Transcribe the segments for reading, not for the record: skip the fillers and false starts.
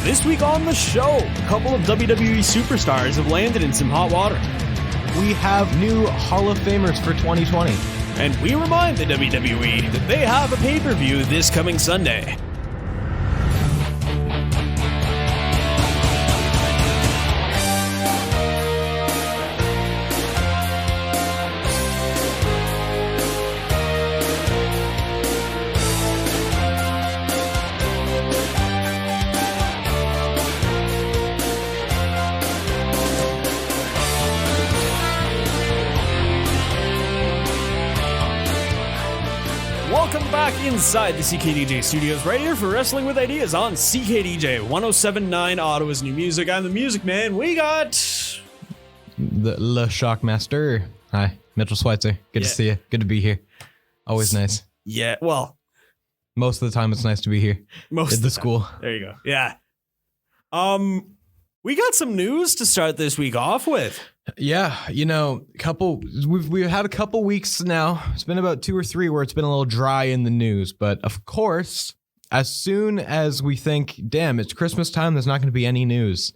This week on the show, a couple of WWE superstars have landed in some hot water. We have new Hall of Famers for 2020. And we remind the WWE that they have a pay-per-view this coming Sunday. Welcome back inside the CKDJ studios, right here for Wrestling with Ideas on CKDJ 1079 Ottawa's new music. I'm the Music Man. We got The Le Shockmaster. Hi, Mitchell Schweitzer. Good to see you. Good to be here. Always nice. Yeah, well, most of the time it's nice to be here. Most at of the the school. time. There you go. Yeah. We got some news to start this week off with. Yeah, you know, we've had a couple weeks now. It's been about 2 or 3 where it's been a little dry in the news, but of course, as soon as we think, damn, it's Christmas time, there's not going to be any news,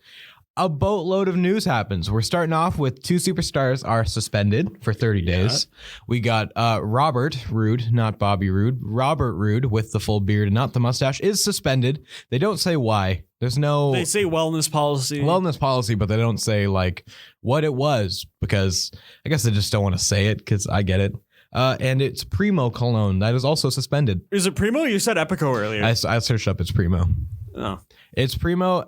a boatload of news happens. We're starting off with 2 superstars are suspended for 30 days. We got Robert Roode, not Bobby Roode. Robert Roode with the full beard and not the mustache is suspended. They don't say why. There's no... They say wellness policy. Wellness policy, but they don't say like what it was because I guess they just don't want to say it because I get it. And it's Primo Cologne that is also suspended. Is it Primo? You said Epico earlier. I searched up. It's Primo. Oh. It's Primo.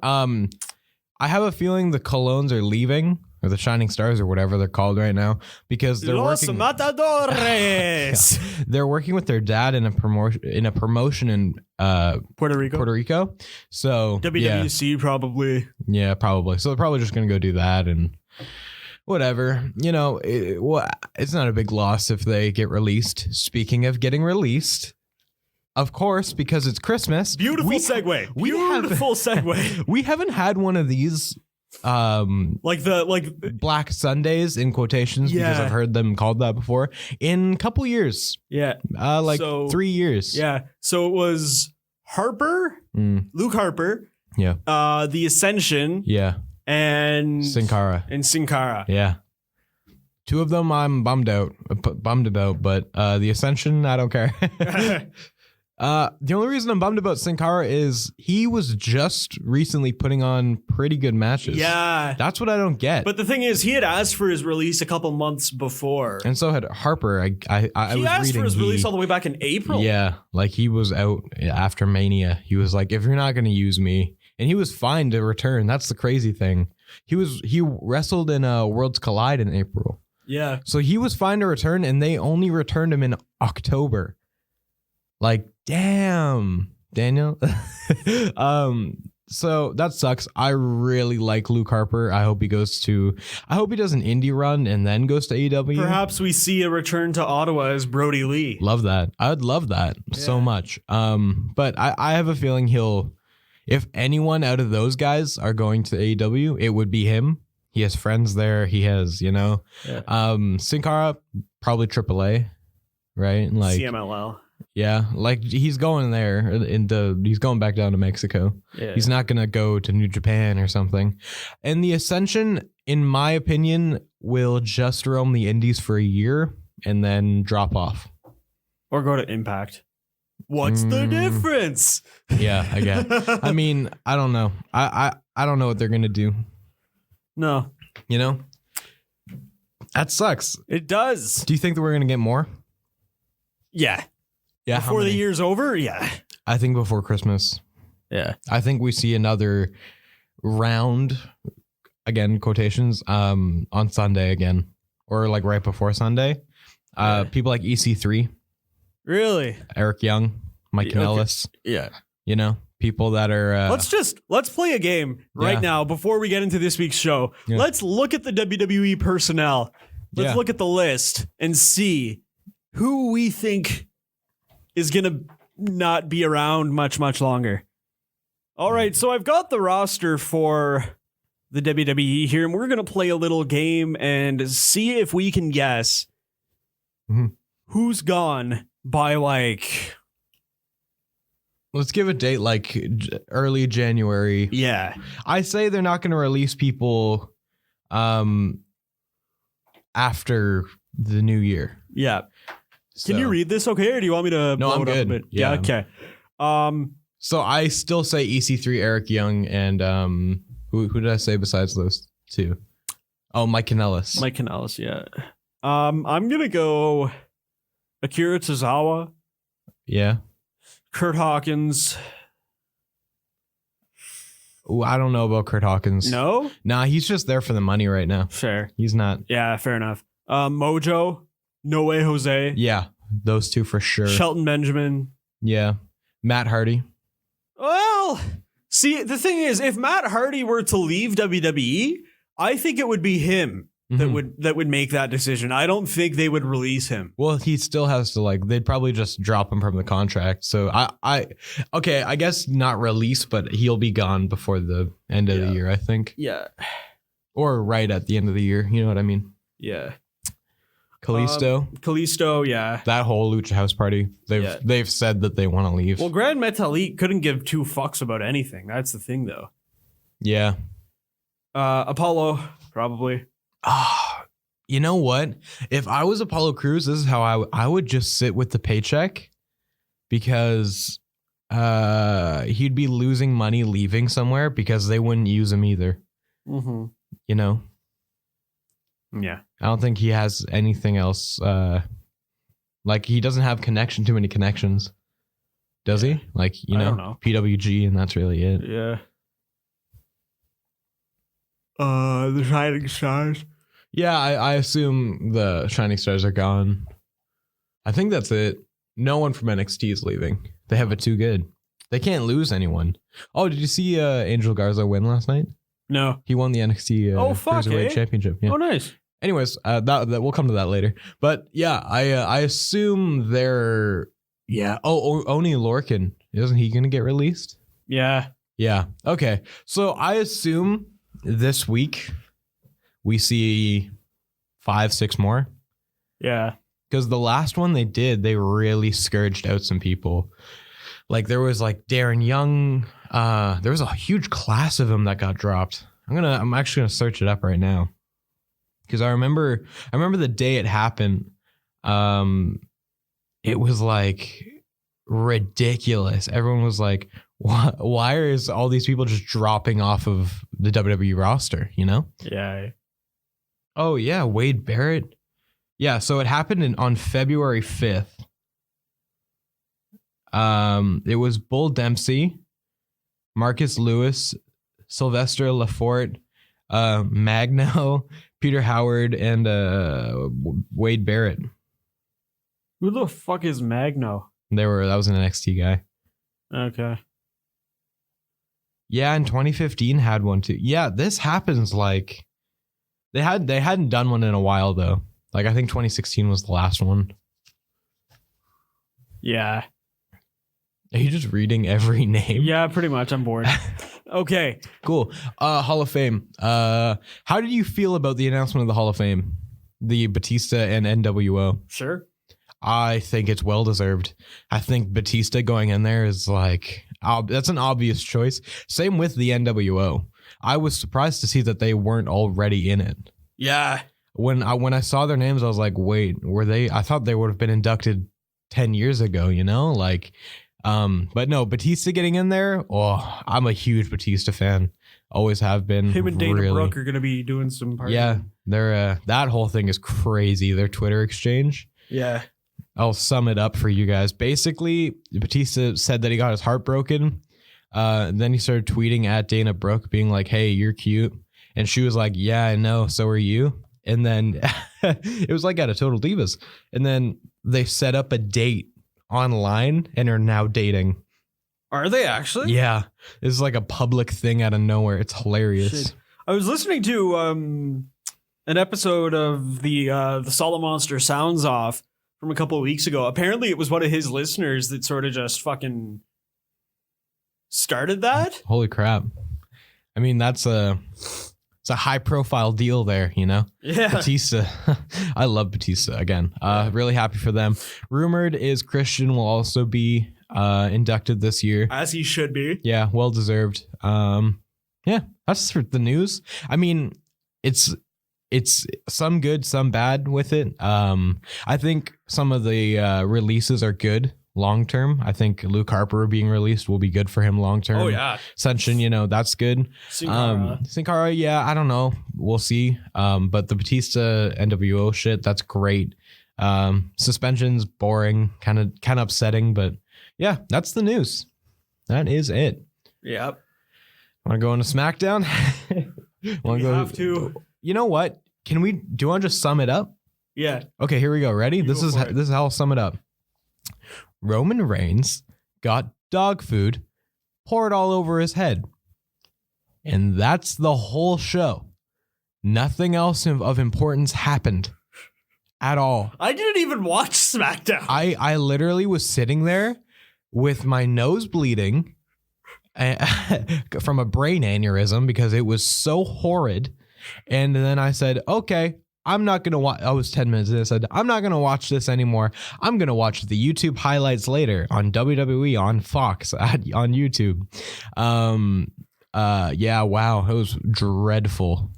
I have a feeling the Colognes are leaving, or the Shining Stars, or whatever they're called right now, because they're Los working. Matadores. They're working with their dad in a promotion in Puerto Rico. So WWC probably. Yeah, probably. So they're probably just gonna go do that and whatever. You know, it's not a big loss if they get released. Speaking of getting released. Of course, because it's Christmas. Beautiful segue. Beautiful segue. We haven't had one of these like Black Sundays in quotations because I've heard them called that before in a couple years. Yeah. 3 years. Yeah. So it was Harper, Luke Harper. Yeah. The Ascension. Yeah. And Sin Cara. Yeah. 2 of them I'm bummed about, but the Ascension, I don't care. The only reason I'm bummed about Sin Cara is he was just recently putting on pretty good matches. Yeah. That's what I don't get. But the thing is, he had asked for his release a couple months before. And so had Harper. I was asked reading for his release all the way back in April. Yeah. Like he was out after Mania. He was like, if you're not going to use me. And he was fine to return. That's the crazy thing. He wrestled in Worlds Collide in April. Yeah. So he was fine to return and they only returned him in October. Like, damn, Daniel. So that sucks. I really like Luke Harper. I hope he does an indie run and then goes to AEW. Perhaps we see a return to Ottawa as Brody Lee. Love that. I would love that so much. But I have a feeling if anyone out of those guys are going to AEW, it would be him. He has friends there. He has, Sin Cara, probably AAA, right? Like CMLL. Yeah, like he's going there he's going back down to Mexico. Yeah. He's not going to go to New Japan or something. And the Ascension, in my opinion, will just roam the indies for a year and then drop off. Or go to Impact. What's the difference? Yeah, I get. I mean, I don't know. I don't know what they're going to do. No. You know? That sucks. It does. Do you think that we're going to get more? Yeah. Yeah, before the year's over? Yeah. I think before Christmas. Yeah. I think we see another round, again, quotations, on Sunday again. Or like right before Sunday. People like EC3. Really? Eric Young, Mike Kanellis. Okay. Yeah. You know, people that are... Let's play a game right now before we get into this week's show. Yeah. Let's look at the WWE personnel. Let's look at the list and see who we think is going to not be around much longer. All right, so I've got the roster for the WWE here, and we're going to play a little game and see if we can guess who's gone by like Let's give a date like early January. Yeah. I say they're not going to release people after the new year. Yeah. So, Can you read this okay, or do you want me to No, blow I'm it up good. a bit? Yeah. Okay. So I still say EC3, Eric Young, and who did I say besides those two? Oh, Mike Kanellis. Mike Kanellis, yeah. I'm going to go Akira Tozawa, Yeah. Kurt Hawkins. Ooh, I don't know about Kurt Hawkins. No? Nah, he's just there for the money right now. Fair. He's not. Yeah, fair enough. Mojo, No Way Jose. Yeah, those two for sure. Shelton Benjamin. Yeah. Matt Hardy. Well, see, the thing is, if Matt Hardy were to leave WWE, I think it would be him that would make that decision. I don't think they would release him. Well, he still has to they'd probably just drop him from the contract. So I guess not release, but he'll be gone before the end of the year, I think. Yeah. Or right at the end of the year. You know what I mean? Yeah. Kalisto, yeah. that whole Lucha House party, they've said that they want to leave. Well, Grand Metalik couldn't give two fucks about anything. That's the thing, though. Yeah. Apollo, probably. You know what? If I was Apollo Crews, this is how I would just sit with the paycheck, because he'd be losing money leaving somewhere because they wouldn't use him either. Mm-hmm. You know? Yeah. I don't think he has anything else. He doesn't have too many connections. Does he? I don't know. PWG, and that's really it. Yeah. The Shining Stars. Yeah, I assume the Shining Stars are gone. I think that's it. No one from NXT is leaving. They have it too good. They can't lose anyone. Oh, did you see Angel Garza win last night? No. He won the NXT Cruiserweight Championship. Yeah. Oh, nice. Anyways, that we'll come to that later. But yeah, I assume they're Oni Lorcan. Isn't he gonna get released? Yeah. Yeah. Okay. So I assume this week we see 5-6 more. Yeah. Because the last one they really scourged out some people. There was Darren Young. There was a huge class of them that got dropped. I'm actually gonna search it up right now. Because I remember the day it happened. It was ridiculous. Everyone was like, why is all these people just dropping off of the WWE roster, you know? Yeah. Oh, yeah. Wade Barrett. Yeah. So it happened on February 5th. It was Bull Dempsey, Marcus Lewis, Sylvester Lafort, Magno, Peter Howard, and Wade Barrett. Who the fuck is Magno? That was an NXT guy. Okay. Yeah, in 2015 had one too. Yeah, this happens they hadn't done one in a while though. I think 2016 was the last one. Yeah. Are you just reading every name? Yeah, pretty much. I'm bored. Okay. Cool. Hall of Fame. How did you feel about the announcement of the Hall of Fame? The Batista and NWO? Sure. I think it's well deserved. I think Batista going in there is that's an obvious choice. Same with the NWO. I was surprised to see that they weren't already in it. Yeah. When I saw their names, I was like, wait, were they? I thought they would have been inducted 10 years ago, you know? But no, Batista getting in there. Oh, I'm a huge Batista fan. Always have been. Him and Dana Brooke are going to be doing some parties. Yeah, they're that whole thing is crazy. Their Twitter exchange. Yeah. I'll sum it up for you guys. Basically, Batista said that he got his heart broken. Then he started tweeting at Dana Brooke, being like, "Hey, you're cute," and she was like, "Yeah, I know. So are you." And then it was at a Total Divas, and then they set up a date online and are now dating. Are they actually? Yeah, this is a public thing out of nowhere. It's hilarious. Shit. I was listening to an episode of the Solid Monster Sounds Off from a couple of weeks ago. Apparently, it was one of his listeners that sort of just fucking started that. Holy crap! I mean, it's a high profile deal there, you know? Yeah. Batista. I love Batista again. Really happy for them. Rumored is Christian will also be inducted this year. As he should be. Yeah, well deserved. Yeah, that's the news. I mean, it's some good, some bad with it. I think some of the releases are good long term. I think Luke Harper being released will be good for him long term. Oh yeah, Ascension, that's good. Sin Cara, yeah, I don't know, we'll see. But the Batista NWO shit, that's great. Suspension's boring, kind of upsetting, but yeah, that's the news. That is it. Yep. Want to go into SmackDown? Have to. You know what? Do you want to just sum it up? Yeah. Okay, here we go. Ready? This is how I'll sum it up. Roman Reigns got dog food poured all over his head. And that's the whole show. Nothing else of importance happened at all. I didn't even watch SmackDown. I literally was sitting there with my nose bleeding from a brain aneurysm because it was so horrid. And then I said, okay, I'm not going to watch. I was 10 minutes in. I said, I'm not going to watch this anymore. I'm going to watch the YouTube highlights later on WWE on Fox on YouTube. Yeah, wow. It was dreadful.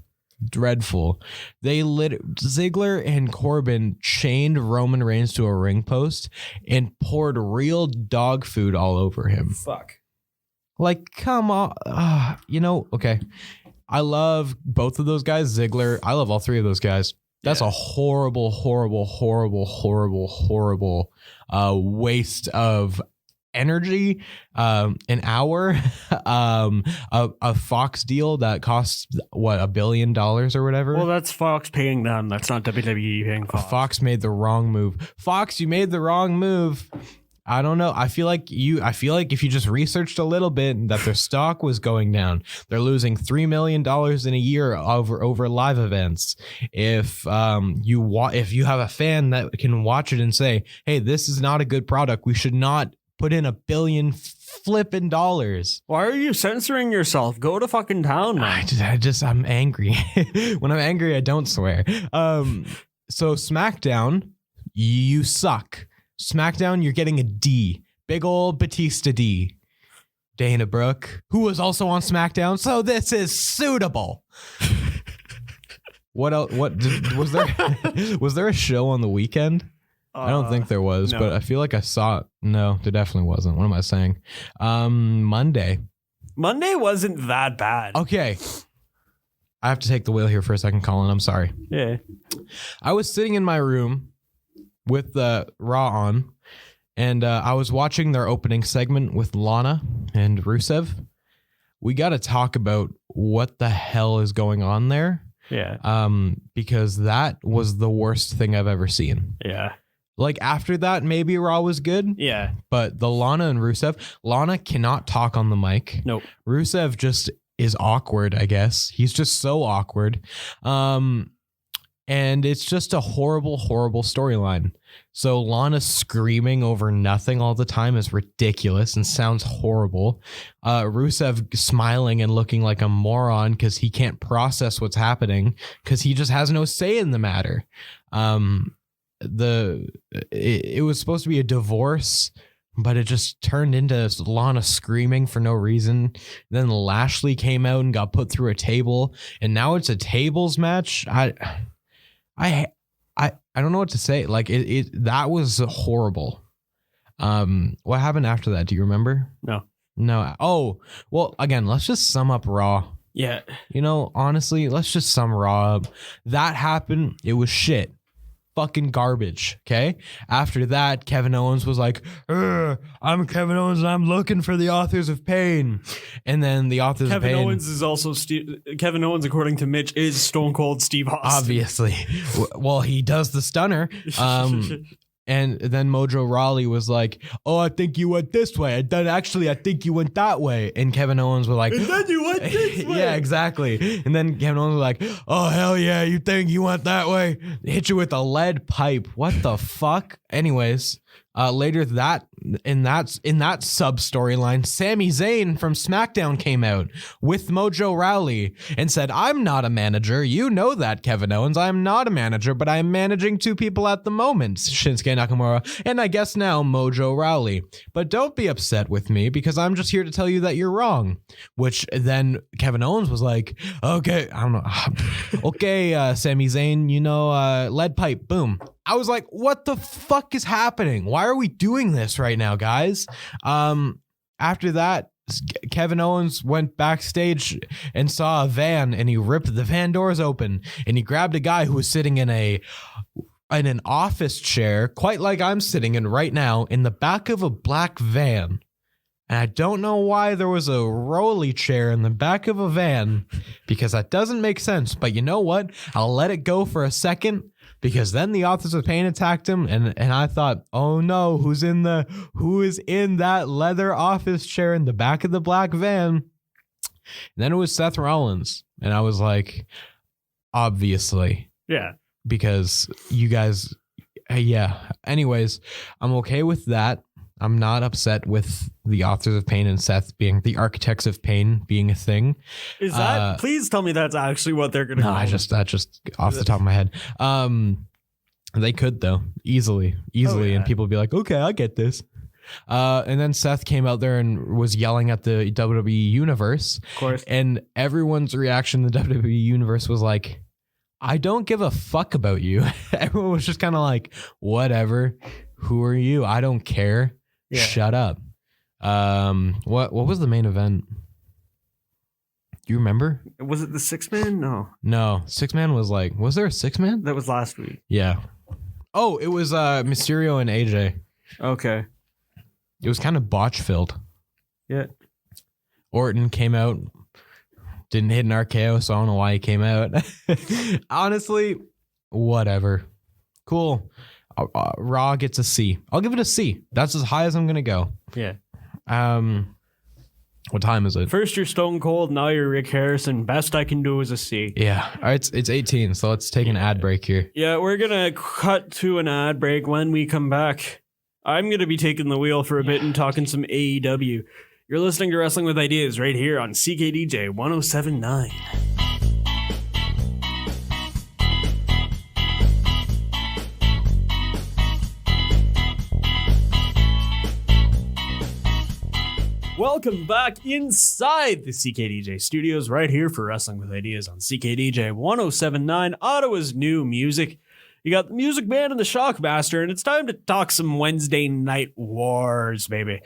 Ziggler and Corbin chained Roman Reigns to a ring post and poured real dog food all over him. Fuck. Like, come on. Okay. I love both of those guys. Ziggler, I love all three of those guys. That's a horrible waste of energy. An hour, a Fox deal that costs $1 billion or whatever. Well, that's Fox paying them. That's not WWE paying Fox. Fox made the wrong move. Fox, you made the wrong move. I don't know. I feel like if you just researched a little bit that their stock was going down, they're losing $3 million in a year over live events. If you have a fan that can watch it and say, hey, this is not a good product, we should not put in $1 billion flipping dollars. Why are you censoring yourself? Go to fucking town, man. I'm angry. When I'm angry, I don't swear. So SmackDown, you suck. SmackDown, you're getting a D. Big old Batista D. Dana Brooke, who was also on SmackDown, so this is suitable. What else? Was there a show on the weekend? I don't think there was, no. But I feel like I saw it. No, there definitely wasn't. What am I saying? Monday. Monday wasn't that bad. Okay. I have to take the wheel here for a second, Colin. I'm sorry. Yeah. I was sitting in my room with the Raw on, and I was watching their opening segment with Lana and Rusev. We got to talk about what the hell is going on there. Yeah. Because that was the worst thing I've ever seen. Yeah. Like after that, maybe Raw was good. Yeah. But the Lana and Rusev, Lana cannot talk on the mic. Nope. Rusev just is awkward, I guess. He's just so awkward. And it's just a horrible storyline. So Lana screaming over nothing all the time is ridiculous and sounds horrible. Rusev smiling and looking like a moron because he can't process what's happening because he just has no say in the matter. It was supposed to be a divorce, but it just turned into Lana screaming for no reason. Then Lashley came out and got put through a table, and now it's a tables match. I don't know what to say. Like that was horrible. What happened after that? Do you remember? No. Oh, well, again, let's just sum up Raw. Yeah. Honestly, let's just sum Raw up. That happened. It was shit. Fucking garbage. Okay. After that, Kevin Owens was like, I'm Kevin Owens and I'm looking for the Authors of Pain. And then the Authors of Pain. Kevin Owens is also Kevin Owens, according to Mitch, is Stone Cold Steve Austin. Obviously. Well, he does the stunner. And then Mojo Rawley was like, oh, I think you went this way. And then actually, I think you went that way. And Kevin Owens was like, and then you went this way. Yeah, exactly. And then Kevin Owens was like, oh, hell yeah, you think you went that way? Hit you with a lead pipe. What the fuck? anyways, later in that sub storyline, Sami Zayn from SmackDown came out with Mojo Rawley and said, "I'm not a manager. You know that, Kevin Owens. I am not a manager, but I am managing two people at the moment, Shinsuke Nakamura, and I guess now Mojo Rawley. But don't be upset with me because I'm just here to tell you that you're wrong." Which then Kevin Owens was like, "Okay, I don't know. Okay, Sami Zayn, lead pipe, boom." I was like, what the fuck is happening? Why are we doing this right now, guys? After that, Kevin Owens went backstage and saw a van, and he ripped the van doors open, and he grabbed a guy who was sitting in an office chair, quite like I'm sitting in right now, in the back of a black van. And I don't know why there was a rolly chair in the back of a van, because that doesn't make sense. But you know what? I'll let it go for a second, because then the Authors of Pain attacked him, and I thought, oh no, who is in that leather office chair in the back of the black van? And then it was Seth Rollins, and I was like, obviously. Yeah. Because you guys, yeah. Anyways, I'm okay with that. I'm not upset with the Authors of Pain and Seth being the Architects of Pain being a thing. Is that? Please tell me that's actually what they're gonna. No, that just off the top of my head. They could though easily, and people would be like, okay, I get this. And then Seth came out there and was yelling at the WWE universe, of course, and everyone's reaction to the WWE universe was like, I don't give a fuck about you. Everyone was just kind of like, whatever. Who are you? I don't care. Yeah. Shut up. What was the main event? Do you remember? Was it the 6-man? No. 6-man was was there a 6-man? That was last week. Yeah. Oh, it was Mysterio and AJ. Okay. It was kind of botch filled. Yeah. Orton came out, didn't hit an RKO, so I don't know why he came out. Honestly, whatever. Cool. Raw gets a C. I'll give it a C. That's as high as I'm gonna go. Yeah. What time is it? First you're Stone Cold, now you're Rick Harrison. Best I can do is a C. Yeah. All right, it's 18, so let's take an ad break here. Yeah, we're gonna cut to an ad break. When we come back, I'm gonna be taking the wheel for a bit and talking some AEW. You're listening to Wrestling with Ideas right here on CKDJ 107.9. Welcome back inside the CKDJ studios right here for Wrestling with Ideas on CKDJ 107.9, Ottawa's new music. You got the Music Man and the Shockmaster, and it's time to talk some Wednesday Night Wars, baby.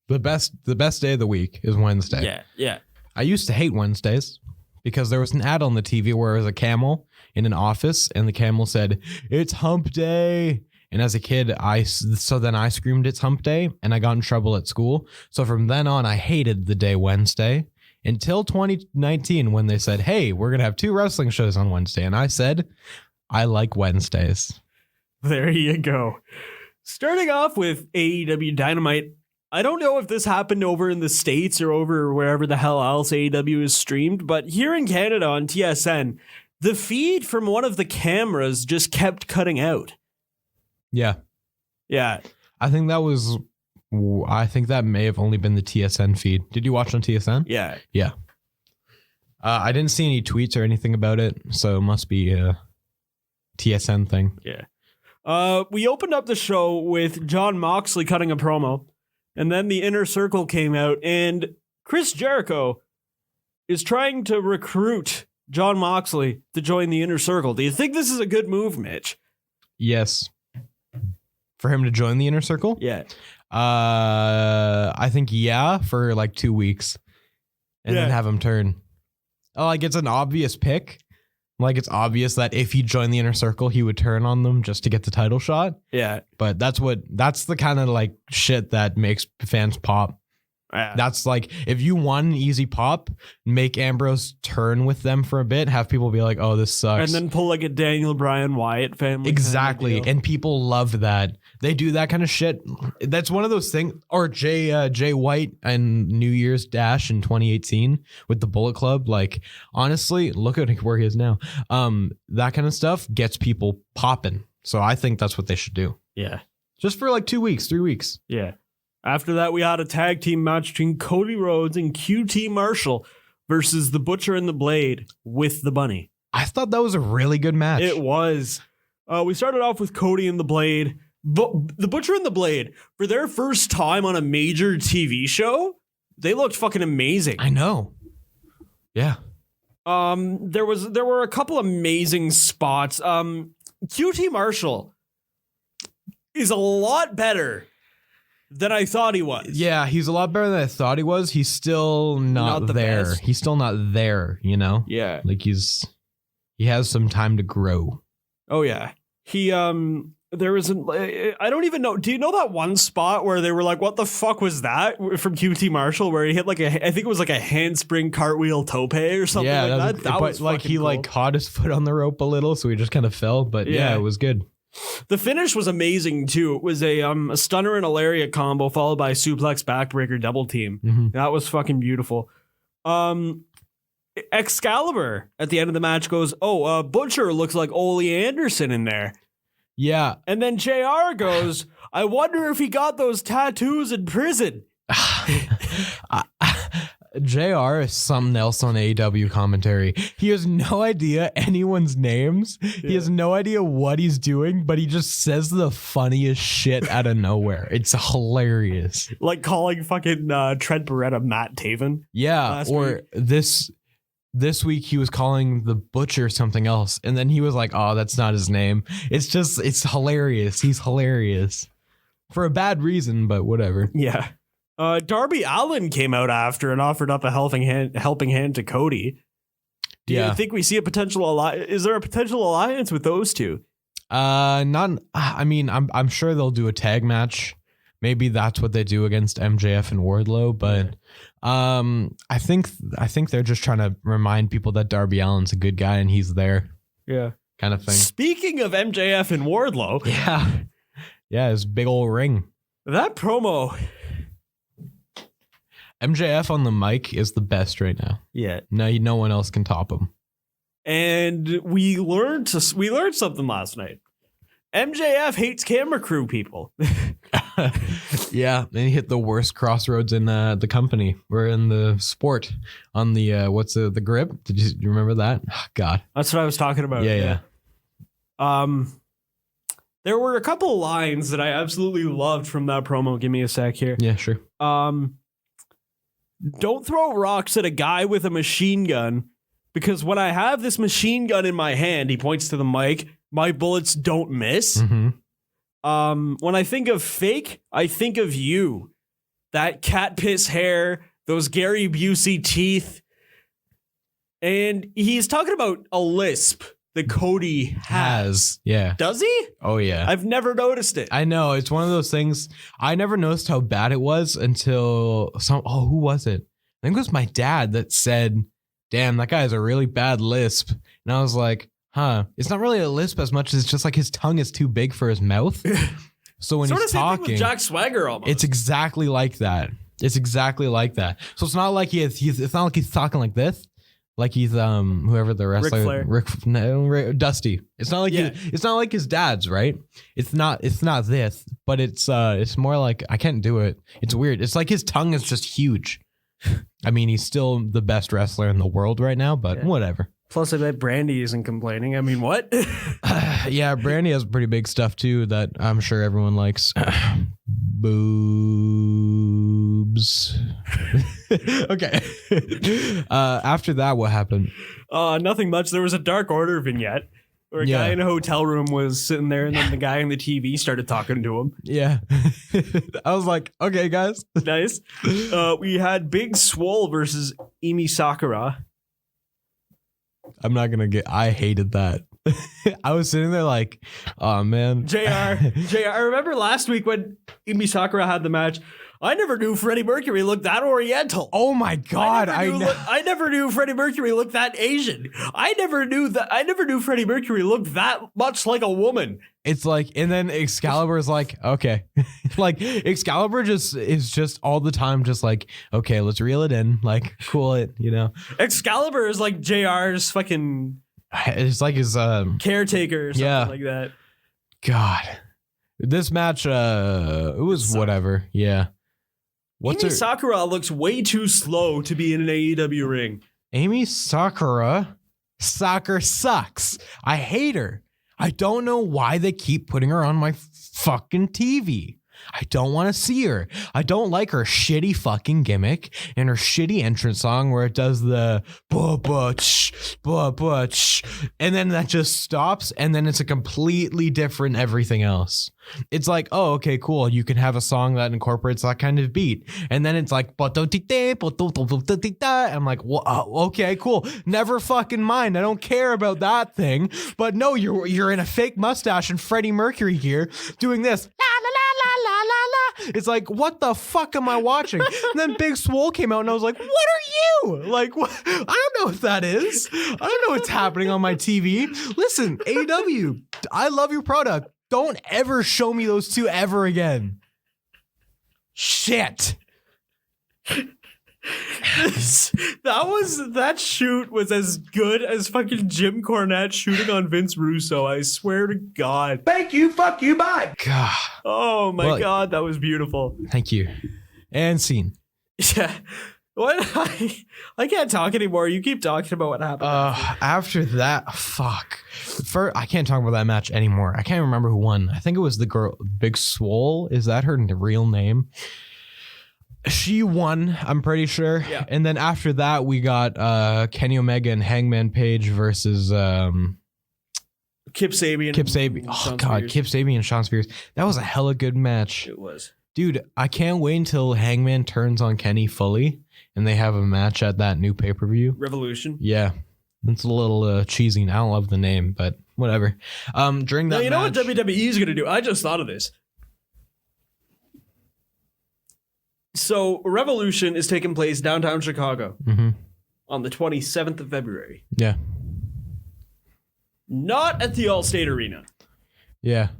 The best day of the week is Wednesday. Yeah. I used to hate Wednesdays because there was an ad on the TV where it was a camel in an office, and the camel said, "It's hump day." And as a kid, I screamed it's hump day, and I got in trouble at school. So from then on, I hated the day Wednesday until 2019 when they said, hey, we're going to have 2 wrestling shows on Wednesday. And I said, I like Wednesdays. There you go. Starting off with AEW Dynamite. I don't know if this happened over in the States or over wherever the hell else AEW is streamed, but here in Canada on TSN, the feed from one of the cameras just kept cutting out. Yeah. I think that may have only been the TSN feed. Did you watch on TSN? Yeah. I didn't see any tweets or anything about it, so it must be a TSN thing. Yeah. We opened up the show with Jon Moxley cutting a promo, and then the Inner Circle came out, and Chris Jericho is trying to recruit Jon Moxley to join the Inner Circle. Do you think this is a good move, Mitch? Yes. For him to join the Inner Circle? Yeah. I think for like 2 weeks. And then have him turn. Oh, it's an obvious pick. It's obvious that if he joined the Inner Circle, he would turn on them just to get the title shot. Yeah. But that's the kind of shit that makes fans pop. Yeah. That's if you want an easy pop, make Ambrose turn with them for a bit, have people be like, oh, this sucks. And then pull a Daniel Bryan Wyatt family. Exactly. Kind of and people love that. They do that kind of shit. That's one of those things. Or Jay White and New Year's Dash in 2018 with the Bullet Club. Honestly, look at where he is now. That kind of stuff gets people popping. So I think that's what they should do. Yeah. Just for like 2 weeks, 3 weeks. Yeah. After that, we had a tag team match between Cody Rhodes and QT Marshall versus the Butcher and the Blade with the Bunny. I thought that was a really good match. It was. We started off with Cody and the Blade. The Butcher and the Blade, for their first time on a major TV show, they looked fucking amazing. I know. Yeah. There were a couple amazing spots. QT Marshall is a lot better than I thought he was. Yeah, he's a lot better than I thought he was. He's still not the there. best. He's still not there, you know? Yeah. Like he has some time to grow. Oh yeah. There was I don't even know. Do you know that one spot where they were like, what the fuck was that from QT Marshall, where he hit like I think it was like a handspring cartwheel tope or something like that? That was like he cool. like caught his foot on the rope a little, so he just kind of fell. But yeah, it was good. The finish was amazing too. It was a stunner and a lariat combo followed by a suplex backbreaker double team. Mm-hmm. That was fucking beautiful. Excalibur at the end of the match goes, Butcher looks like Ole Anderson in there. Yeah. And then JR goes, I wonder if he got those tattoos in prison. JR is something else on AEW commentary. He has no idea anyone's names. Yeah. He has no idea what he's doing, but he just says the funniest shit out of nowhere. It's hilarious. Like calling fucking Trent Beretta Matt Taven. Yeah, or this week he was calling the Butcher something else, and then he was like, oh, that's not his name. It's hilarious. He's hilarious. For a bad reason, but whatever. Yeah. Darby Allin came out after and offered up a helping hand to Cody. Do you think we see a potential alliance? Is there a potential alliance with those two? Not. I mean, I'm sure they'll do a tag match. Maybe that's what they do against MJF and Wardlow, but I think they're just trying to remind people that Darby Allin's a good guy and he's there. Yeah, kind of thing. Speaking of MJF and Wardlow, his big old ring. That promo. MJF on the mic is the best right now. Yeah. No one else can top him. And we learned something last night. MJF hates camera crew people. Yeah, and he hit the worst crossroads in the company. We're in the sport on the what's the grip? Did you remember that? Oh, God, that's what I was talking about. Yeah. There were a couple of lines that I absolutely loved from that promo. Give me a sec here. Yeah, sure. Don't throw rocks at a guy with a machine gun, because when I have this machine gun in my hand, he points to the mic, my bullets don't miss. Mm-hmm. When I think of fake, I think of you. That cat piss hair, those Gary Busey teeth. And he's talking about a lisp that Cody has. Yeah. Does he? Oh, yeah. I've never noticed it. I know. It's one of those things. I never noticed how bad it was until who was it? I think it was my dad that said, damn, that guy has a really bad lisp. And I was like, it's not really a lisp as much as it's just like his tongue is too big for his mouth. So when he's talking, with Jack Swagger almost. It's exactly like that. So it's not like it's not like he's talking like this. Like he's whoever the wrestler, Dusty. It's not like it's not like his dad's, right? It's not this, but it's more like I can't do it. It's weird. It's like his tongue is just huge. I mean, he's still the best wrestler in the world right now, but whatever. Plus, I bet Brandy isn't complaining. I mean, what? Yeah, Brandy has pretty big stuff too that I'm sure everyone likes. Boobs. Okay. After that, what happened? Nothing much. There was a Dark Order vignette where a guy in a hotel room was sitting there, and then the guy on the TV started talking to him. Yeah. I was like, okay, guys. Nice. We had Big Swole versus Emi Sakura. I'm not gonna I hated that. I was sitting there like, oh man. JR, I remember last week when Emi Sakura had the match. I never knew Freddie Mercury looked that Oriental. Oh my God. I never knew Freddie Mercury looked that Asian. I never knew Freddie Mercury looked that much like a woman. It's like, and then Excalibur is like, okay. Like Excalibur is just all the time just like, okay, let's reel it in. Like, cool it, you know. Excalibur is like JR's fucking, it's like his caretaker or something like that. God. This match, it was whatever. Yeah. Amy Sakura looks way too slow to be in an AEW ring. Amy Sakura. Soccer sucks. I hate her. I don't know why they keep putting her on my fucking TV. I don't want to see her. I don't like her shitty fucking gimmick and her shitty entrance song where it does the and then that just stops and then it's a completely different everything else. It's like, oh, okay, cool. You can have a song that incorporates that kind of beat. And then it's like, I'm like, well, okay, cool. Never fucking mind. I don't care about that thing. But no, you're in a fake mustache and Freddie Mercury gear doing this. It's like, what the fuck am I watching? And then Big Swole came out and I was like, what are you? Like, what? I don't know what that is. I don't know what's happening on my TV. Listen, AEW, I love your product. Don't ever show me those two ever again. Shit. That shoot was as good as fucking Jim Cornette shooting on Vince Russo. I swear to God. Thank you. Fuck you. Bye. God. Oh my God, that was beautiful. Thank you. And scene. Yeah. What? I can't talk anymore. You keep talking about what happened. After that, fuck. I can't talk about that match anymore. I can't remember who won. I think it was the girl, Big Swole. Is that her real name? She won, I'm pretty sure. Yeah. And then after that, we got Kenny Omega and Hangman Page versus Kip Sabian. Oh, God. Kip Sabian and Shawn Spears. That was a hella good match. It was. Dude, I can't wait until Hangman turns on Kenny fully and they have a match at that new pay-per-view. Revolution. Yeah. It's a little cheesy. I don't love the name, but whatever. During that you know what WWE is going to do? I just thought of this. So Revolution is taking place downtown Chicago on the 27th of February. Yeah. Not at the Allstate Arena. Yeah.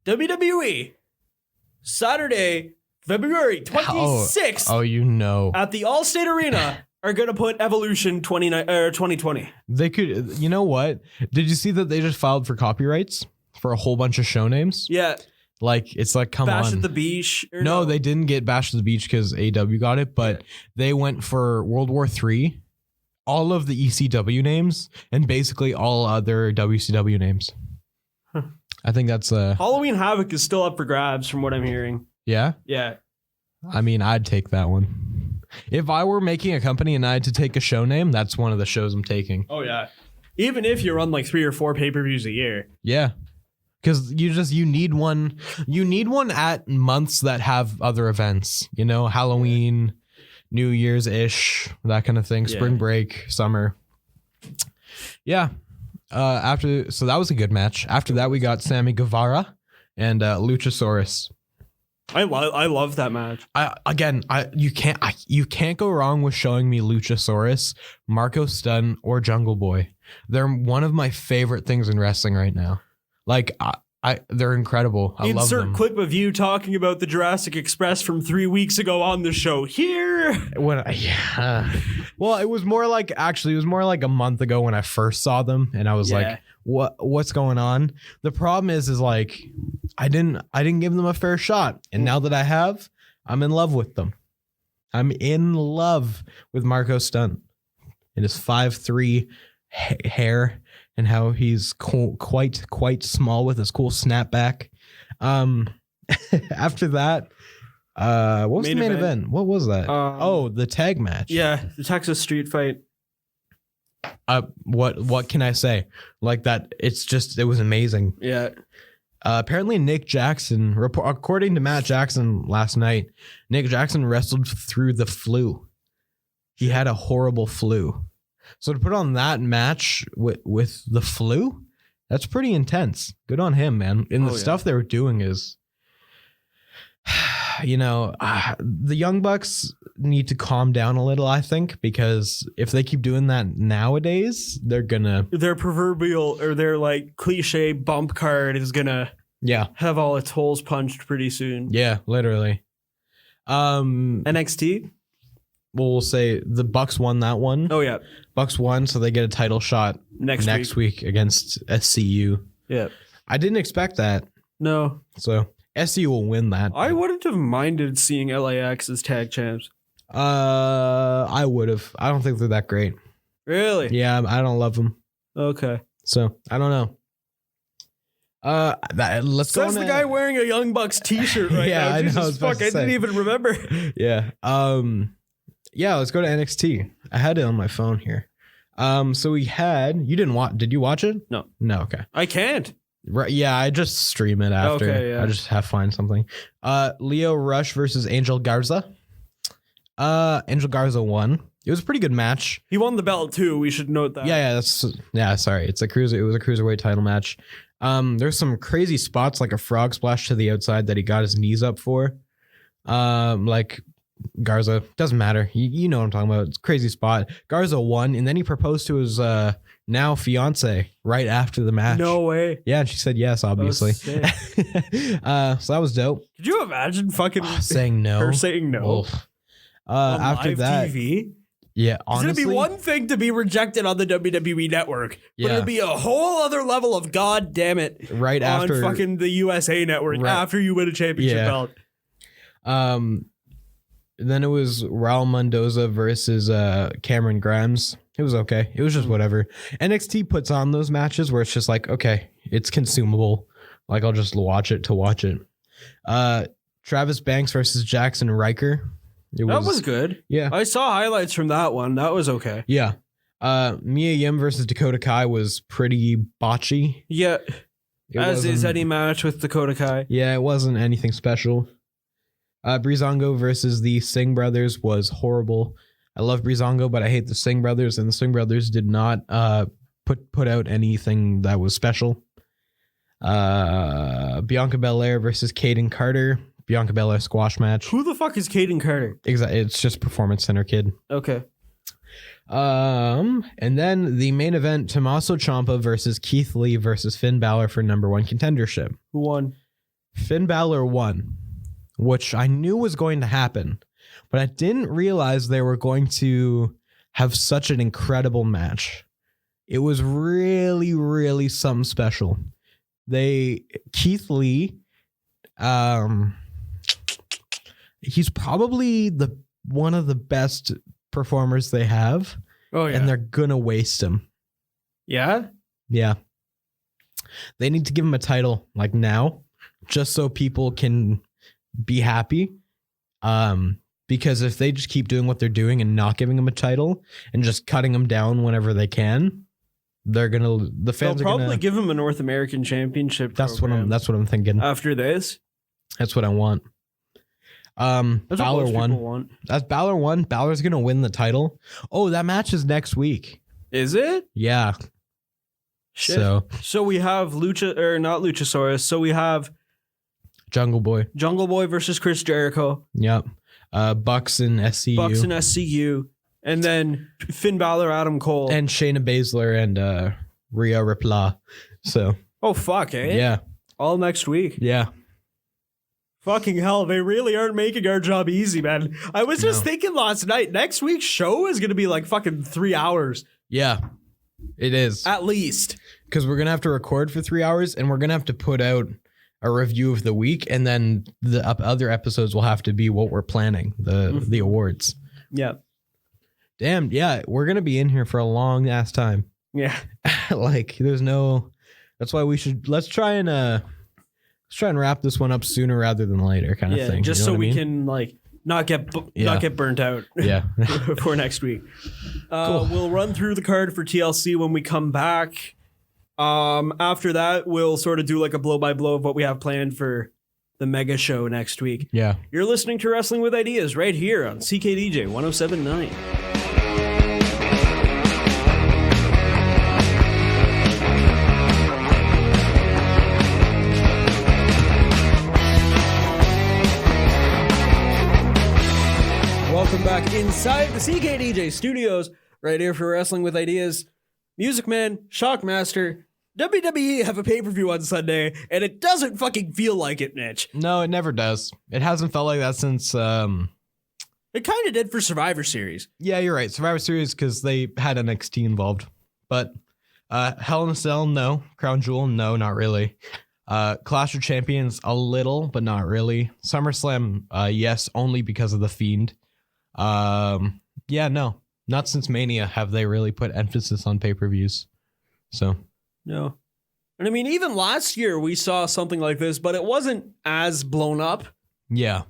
WWE, Saturday, February 26th. Oh, you know. At the Allstate Arena are going to put Evolution 2020. They could, you know what? Did you see that they just filed for copyrights for a whole bunch of show names? Yeah. Like, it's like, come on. Bash at the Beach? No, they didn't get Bash at the Beach because AW got it, but they went for World War III, all of the ECW names, and basically all other WCW names. Huh. I think that's... Halloween Havoc is still up for grabs from what I'm hearing. Yeah? Yeah. I mean, I'd take that one. If I were making a company and I had to take a show name, that's one of the shows I'm taking. Oh, yeah. Even if you run like 3 or 4 pay-per-views a year. Yeah. Because you need one at months that have other events, you know, Halloween, New Year's ish, that kind of thing, spring break, summer. Yeah. So that was a good match. After that, we got Sammy Guevara and Luchasaurus. I love that match. You can't go wrong with showing me Luchasaurus, Marco Stunt, or Jungle Boy. They're one of my favorite things in wrestling right now. Like, they're incredible. I love them. Insert clip of you talking about the Jurassic Express from 3 weeks ago on the show here. Well, it was more like a month ago when I first saw them, and I was like, what's going on? The problem is like, I didn't give them a fair shot, and now that I have, I'm in love with them. I'm in love with Marco Stunt and his 5'3" hair. And how he's quite small with his cool snapback. After that, what was the main event? What was that? The tag match. Yeah, the Texas Street Fight. What can I say? Like that, it was amazing. Yeah. Apparently, Nick Jackson, according to Matt Jackson last night, Nick Jackson wrestled through the flu. He had a horrible flu. So to put on that match with the flu, that's pretty intense. Good on him, man. And the stuff they were doing is, the Young Bucks need to calm down a little, I think, because if they keep doing that nowadays, their proverbial or their like cliche bump card is gonna have all its holes punched pretty soon. Yeah, literally. NXT. Well, we'll say the Bucks won that one. Oh, yeah. Bucks won, so they get a title shot next week against SCU. Yeah. I didn't expect that. No. So SE will win that. I wouldn't have minded seeing LAX as tag champs. I would have. I don't think they're that great. Really? Yeah, I don't love them. Okay. So I don't know. Let's go. Says the guy wearing a Young Bucks t-shirt right Yeah, now. I know, Jesus I was about fuck, to I say. didn't even remember. Yeah. Yeah, let's go to NXT. I had it on my phone here. So we had, you didn't watch, did you watch it? No. No, okay. I can't. Right, yeah, I just stream it after. Okay, yeah. I just have to find something. Leo Rush versus Angel Garza. Angel Garza won. It was a pretty good match. He won the belt too. We should note that. Yeah, sorry. It was a cruiserweight title match. There's some crazy spots like a frog splash to the outside that he got his knees up for. Like Garza, doesn't matter. You know what I'm talking about. It's a crazy spot. Garza won, and then he proposed to his now fiance right after the match. No way. Yeah, and she said yes, obviously. So that was dope. Could you imagine fucking saying no? her saying no? After live that, TV? yeah, honestly, it'd be one thing to be rejected on the WWE network, but it'd be a whole other level of god damn it right on after fucking the USA network after you win a championship belt. Then it was Raul Mendoza versus Cameron Grimes. It was okay. It was just whatever. NXT puts on those matches where it's just like, okay, it's consumable. Like I'll just watch it to watch it. Travis Banks versus Jackson Riker. That was good. Yeah. I saw highlights from that one. That was okay. Yeah. Mia Yim versus Dakota Kai was pretty botchy. Yeah. As is any match with Dakota Kai. Yeah, it wasn't anything special. Breezango versus the Singh brothers was horrible. I love Breezango, but I hate the Singh brothers, and the Singh brothers did not put out anything that was special. Bianca Belair versus Kaden Carter. Bianca Belair squash match. Who the fuck is Kaden Carter? Exactly, it's just Performance Center kid. Okay. And then the main event: Tommaso Ciampa versus Keith Lee versus Finn Balor for #1 contendership. Who won? Finn Balor won, which I knew was going to happen, but I didn't realize they were going to have such an incredible match. It was really, really something special. Keith Lee, he's probably one of the best performers they have. Oh yeah. And they're gonna waste him. Yeah? Yeah. They need to give him a title like now, just so people can be happy. Because if they just keep doing what they're doing and not giving him a title and just cutting him down whenever they can, the fans They'll probably give him a North American Championship. That's what I'm thinking. After this, that's what I want. that's Balor what most won. people want. That's Balor won. Balor's gonna win the title. Oh, that match is next week. Is it? Yeah. Shit. So we have not Luchasaurus. So we have Jungle Boy versus Chris Jericho. Yep. Bucks and SCU. And then Finn Balor, Adam Cole. And Shayna Baszler and Rhea Ripley. So. Oh, fuck, eh? Yeah. All next week. Yeah. Fucking hell, they really aren't making our job easy, man. I was just thinking last night, next week's show is going to be like fucking 3 hours. Yeah, it is. At least. Because we're going to have to record for 3 hours and we're going to have to put out a review of the week. And then the other episodes will have to be what we're planning, the awards. Yeah. Damn, yeah, we're going to be in here for a long ass time. Yeah. Like, that's why let's try and wrap this one up sooner rather than later kind of thing. Just so we can like not get burnt out. Yeah. For next week. Cool. We'll run through the card for TLC when we come back. After that, we'll sort of do like a blow by blow of what we have planned for the mega show next week. Yeah. You're listening to Wrestling with Ideas right here on CKDJ 107.9. Welcome back inside the CKDJ studios, right here for Wrestling with Ideas. Music Man, Shockmaster, WWE have a pay-per-view on Sunday, and it doesn't fucking feel like it, Mitch. No, it never does. It hasn't felt like that since... It kind of did for Survivor Series. Yeah, you're right. Survivor Series, because they had NXT involved. But Hell in a Cell, no. Crown Jewel, no, not really. Clash of Champions, a little, but not really. SummerSlam, yes, only because of The Fiend. Yeah, no. Not since Mania have they really put emphasis on pay-per-views. So. No. And I mean, even last year we saw something like this, but it wasn't as blown up. Yeah.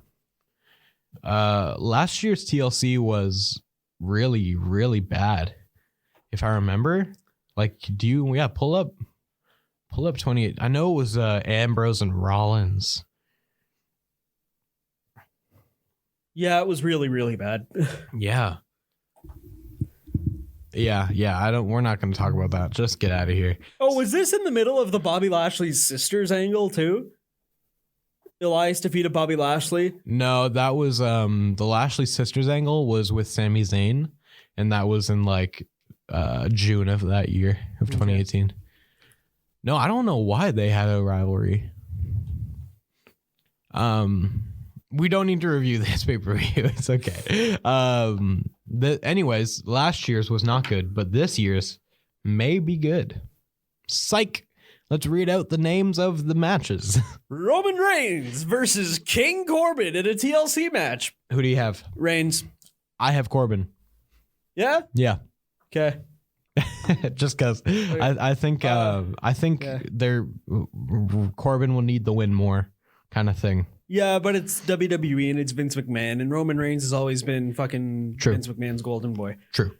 Last year's TLC was really, really bad. If I remember. Like, pull up 28. I know it was Ambrose and Rollins. Yeah, it was really, really bad. Yeah. Yeah. We're not going to talk about that. Just get out of here. Oh, was this in the middle of the Bobby Lashley's sisters angle too? Elias defeated Bobby Lashley? No, that was the Lashley sisters angle was with Sami Zayn, and that was in like June of that year of 2018. Okay. No, I don't know why they had a rivalry. We don't need to review this pay-per-view. It's okay. Anyways, last year's was not good, but this year's may be good. Psych. Let's read out the names of the matches. Roman Reigns versus King Corbin in a TLC match. Who do you have? Reigns. I have Corbin. Yeah? Yeah. Okay. Just because I think they're Corbin will need the win more kind of thing. Yeah, but it's WWE and it's Vince McMahon, and Roman Reigns has always been fucking True. Vince McMahon's golden boy. True.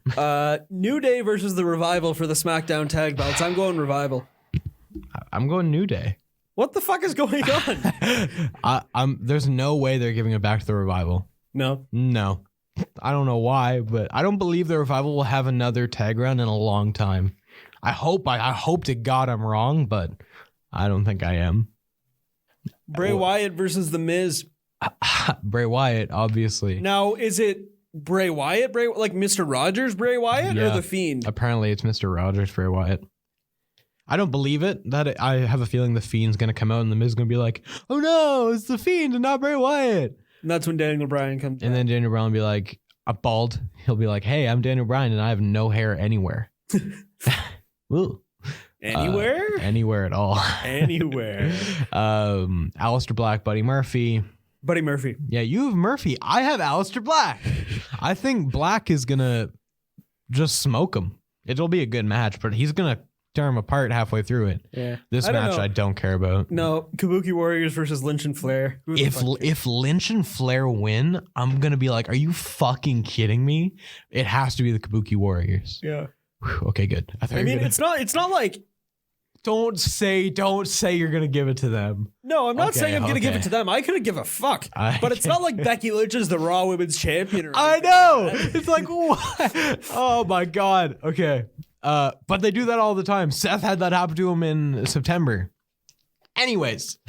New Day versus the Revival for the SmackDown tag belts. I'm going Revival. I'm going New Day. What the fuck is going on? There's no way they're giving it back to the Revival. No. I don't know why, but I don't believe the Revival will have another tag run in a long time. I hope to God I'm wrong, but I don't think I am. Bray Wyatt versus The Miz. Bray Wyatt, obviously. Now, is it Bray Wyatt, like Mr. Rogers Bray Wyatt, or The Fiend? Apparently it's Mr. Rogers Bray Wyatt. I don't believe it. I have a feeling The Fiend's going to come out and The Miz is going to be like, oh no, it's The Fiend and not Bray Wyatt. And that's when Daniel Bryan comes and back. Then Daniel Bryan will be like, bald. He'll be like, hey, I'm Daniel Bryan and I have no hair anywhere. Ooh. Anywhere? Anywhere at all. Anywhere. Aleister Black, Buddy Murphy. Buddy Murphy. Yeah, you have Murphy. I have Aleister Black. I think Black is going to just smoke him. It'll be a good match, but he's going to tear him apart halfway through it. Yeah. This match I don't care about. No, Kabuki Warriors versus Lynch and Flair. If Lynch and Flair win, I'm going to be like, are you fucking kidding me? It has to be the Kabuki Warriors. Yeah. Whew, okay, good. I mean, it's not like... Don't say you're going to give it to them. No, I'm not saying I'm going to give it to them. I couldn't give a fuck. But it's not like Becky Lynch is the Raw Women's Champion. I know. It's like, what? Oh, my God. Okay. But they do that all the time. Seth had that happen to him in September. Anyways,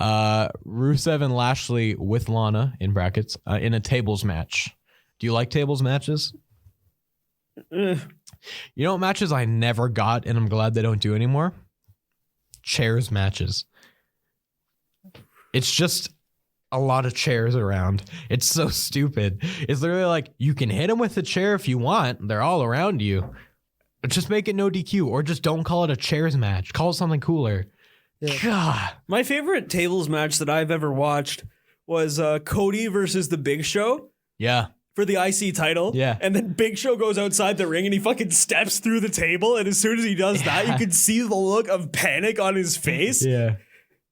Rusev and Lashley with Lana, in brackets, in a tables match. Do you like tables matches? You know what matches I never got, and I'm glad they don't do anymore? Chairs matches. It's just a lot of chairs around. It's so stupid. It's literally like, you can hit them with a chair if you want. They're all around you. But just make it no DQ, or just don't call it a chairs match. Call it something cooler. Yeah. God. My favorite tables match that I've ever watched was Cody versus the Big Show. Yeah. For the IC title. Yeah. And then Big Show goes outside the ring and he fucking steps through the table. And as soon as he does that, you can see the look of panic on his face. Yeah.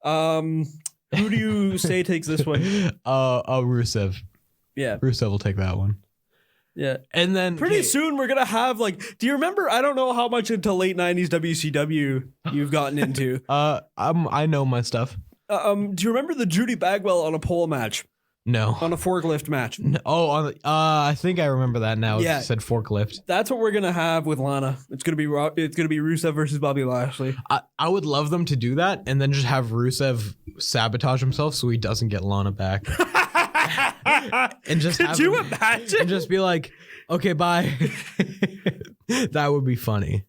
Who do you say takes this one? Rusev. Yeah. Rusev will take that one. Yeah. And then pretty soon we're going to have do you remember, I don't know how much into late 90s WCW you've gotten into. I know my stuff. Do you remember the Judy Bagwell on a pole match? No. On a forklift match. No. Oh, I think I remember that now. Yeah. It said forklift. That's what we're going to have with Lana. It's going to be Rusev versus Bobby Lashley. I would love them to do that and then just have Rusev sabotage himself so he doesn't get Lana back. And just Could you imagine? And just be like, okay, bye. That would be funny.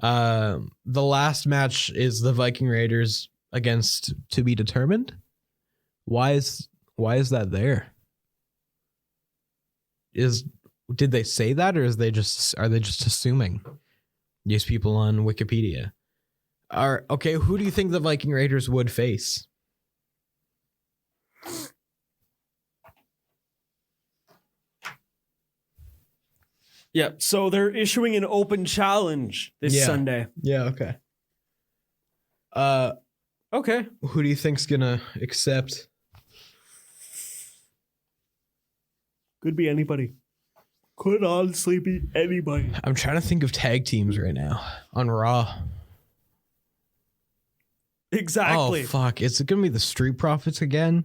The last match is the Viking Raiders against To Be Determined. Why is that there? Did they say that, or are they just assuming? These people on Wikipedia. Okay, who do you think the Viking Raiders would face? Yeah, so they're issuing an open challenge this Sunday. Yeah, okay. Okay. Who do you think's gonna accept? Could be anybody. Could honestly be anybody. I'm trying to think of tag teams right now on Raw. Exactly. Oh, fuck. Is it going to be the Street Profits again?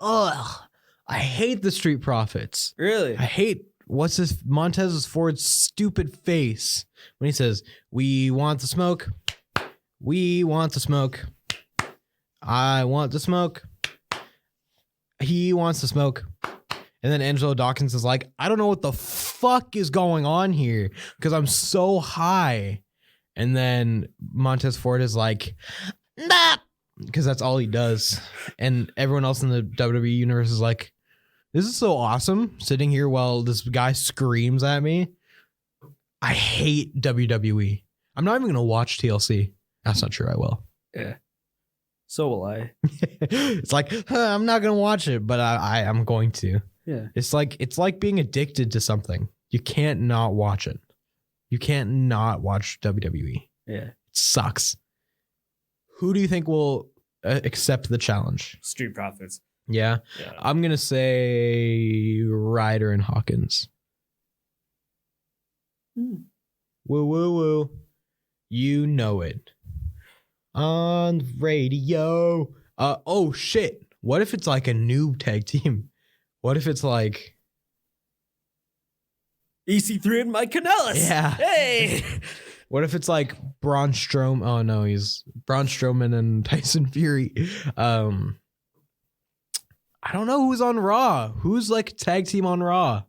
Ugh. I hate the Street Profits. Really? I hate, what's this, Montez Ford's stupid face when he says, we want the smoke. We want the smoke. I want the smoke. He wants the smoke. And then Angelo Dawkins is like, I don't know what the fuck is going on here because I'm so high. And then Montez Ford is like, nah, because that's all he does. And everyone else in the WWE universe is like, this is so awesome sitting here while this guy screams at me. I hate WWE. I'm not even going to watch TLC. That's not true. I will. Yeah. So will I. It's like, I'm not going to watch it, but I'm going to. Yeah. It's like being addicted to something. You can't not watch it. You can't not watch WWE. Yeah. It sucks. Who do you think will accept the challenge? Street Profits. Yeah. I'm going to say Ryder and Hawkins. Woo, woo, woo. You know it. On the radio. Oh, shit. What if it's like a noob tag team? What if it's like EC3 and Mike Kanellis. Yeah. Hey. What if it's like Braun Strowman? Oh no, he's Braun Strowman and Tyson Fury. I don't know who's on Raw. Who's like tag team on Raw?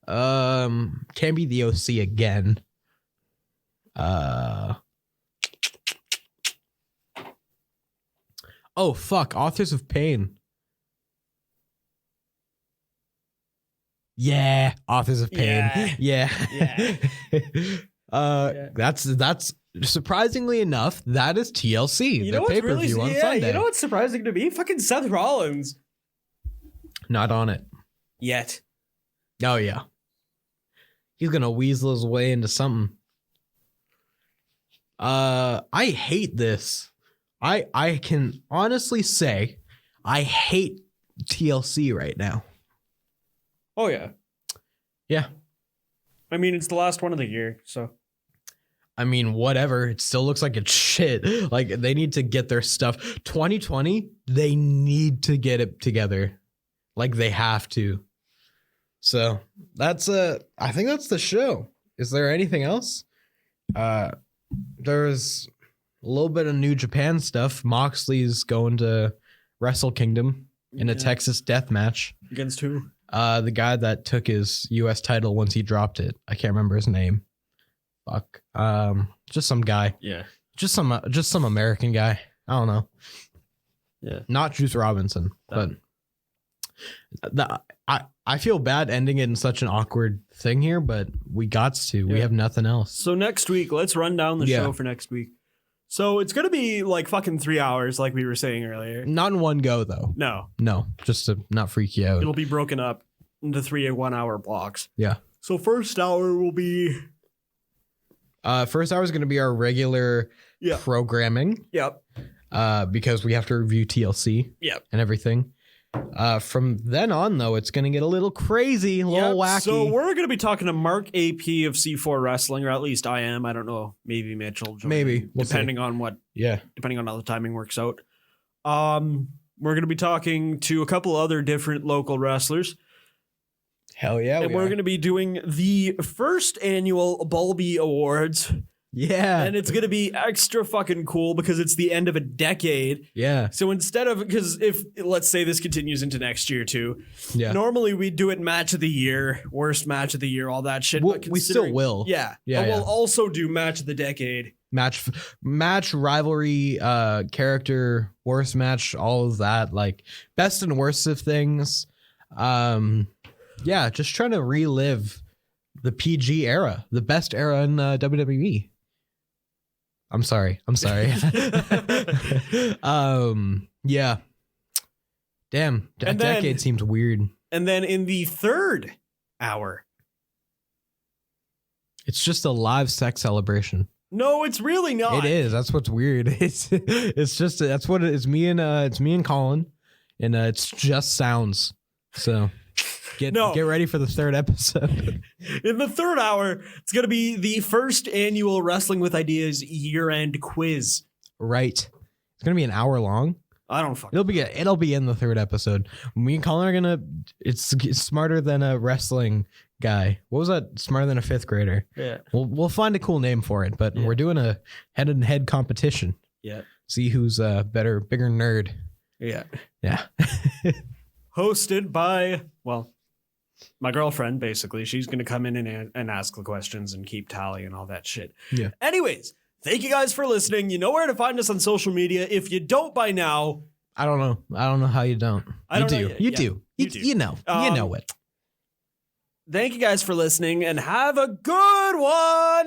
Can't be the OC again. Oh fuck, Authors of Pain. Yeah, Authors of Pain. Yeah. That's surprisingly enough, that is TLC. You know what's really on Sunday. You know what's surprising to me? Fucking Seth Rollins. Not on it. Yet. Oh yeah. He's gonna weasel his way into something. I hate this. I can honestly say I hate TLC right now. Oh, yeah. Yeah. I mean, it's the last one of the year, so. I mean, whatever. It still looks like it's shit. Like, they need to get their stuff. 2020, they need to get it together. Like, they have to. So, I think that's the show. Is there anything else? There's a little bit of New Japan stuff. Moxley's going to Wrestle Kingdom in a Texas death match. Against who? The guy that took his U.S. title once he dropped it. I can't remember his name. Fuck. Just some guy. Yeah. Just some American guy. I don't know. Yeah. Not Juice Robinson, but I feel bad ending it in such an awkward thing here, but we gots to. Yeah. We have nothing else. So next week, let's run down the show for next week. So it's going to be like fucking 3 hours, like we were saying earlier. Not in one go, though. No, just to not freak you out. It'll be broken up into 3 1-hour blocks. Yeah. So first hour will be... First hour is going to be our regular programming. Yep. Because we have to review TLC. Yep. And everything. From then on, though, it's going to get a little crazy, a little wacky. So we're going to be talking to Mark AP of C4 Wrestling, or at least I am. I don't know. Maybe Mitch will join. Maybe. We'll depending on what. Yeah. Depending on how the timing works out. We're going to be talking to a couple other different local wrestlers. Hell yeah. And we're going to be doing the first annual Bulby Awards. Yeah. And it's going to be extra fucking cool because it's the end of a decade. Yeah. So instead of, because if, let's say this continues into next year too. Yeah. Normally we do it match of the year, worst match of the year, all that shit. But we still will. Yeah. Yeah. But we'll also do match of the decade. Match rivalry, character, worst match, all of that. Like best and worst of things. Yeah. Just trying to relive the PG era, the best era in WWE. I'm sorry. Yeah. Damn. Decade seems weird. And then in the third hour, it's just a live sex celebration. No, it's really not. It is. That's what's weird. It's just that's what it is. Me and Colin, and it's just sounds. So get ready for the third episode. In the third hour, it's gonna be the first annual Wrestling with Ideas year-end quiz. Right. It's gonna be an hour long. I don't fucking. It'll be in the third episode. Me and Colin are gonna. It's smarter than a wrestling guy. What was that? Smarter than a fifth grader. Yeah. We'll find a cool name for it, but we're doing a head-to-head competition. Yeah. See who's bigger nerd. Yeah. Yeah. Hosted by my girlfriend. Basically, she's gonna come in and ask the questions and keep tally and all that shit. Yeah. Anyways. Thank you guys for listening. You know where to find us on social media. If you don't by now, I don't know. I don't know how you don't. You do. You know. You know it. Thank you guys for listening and have a good one.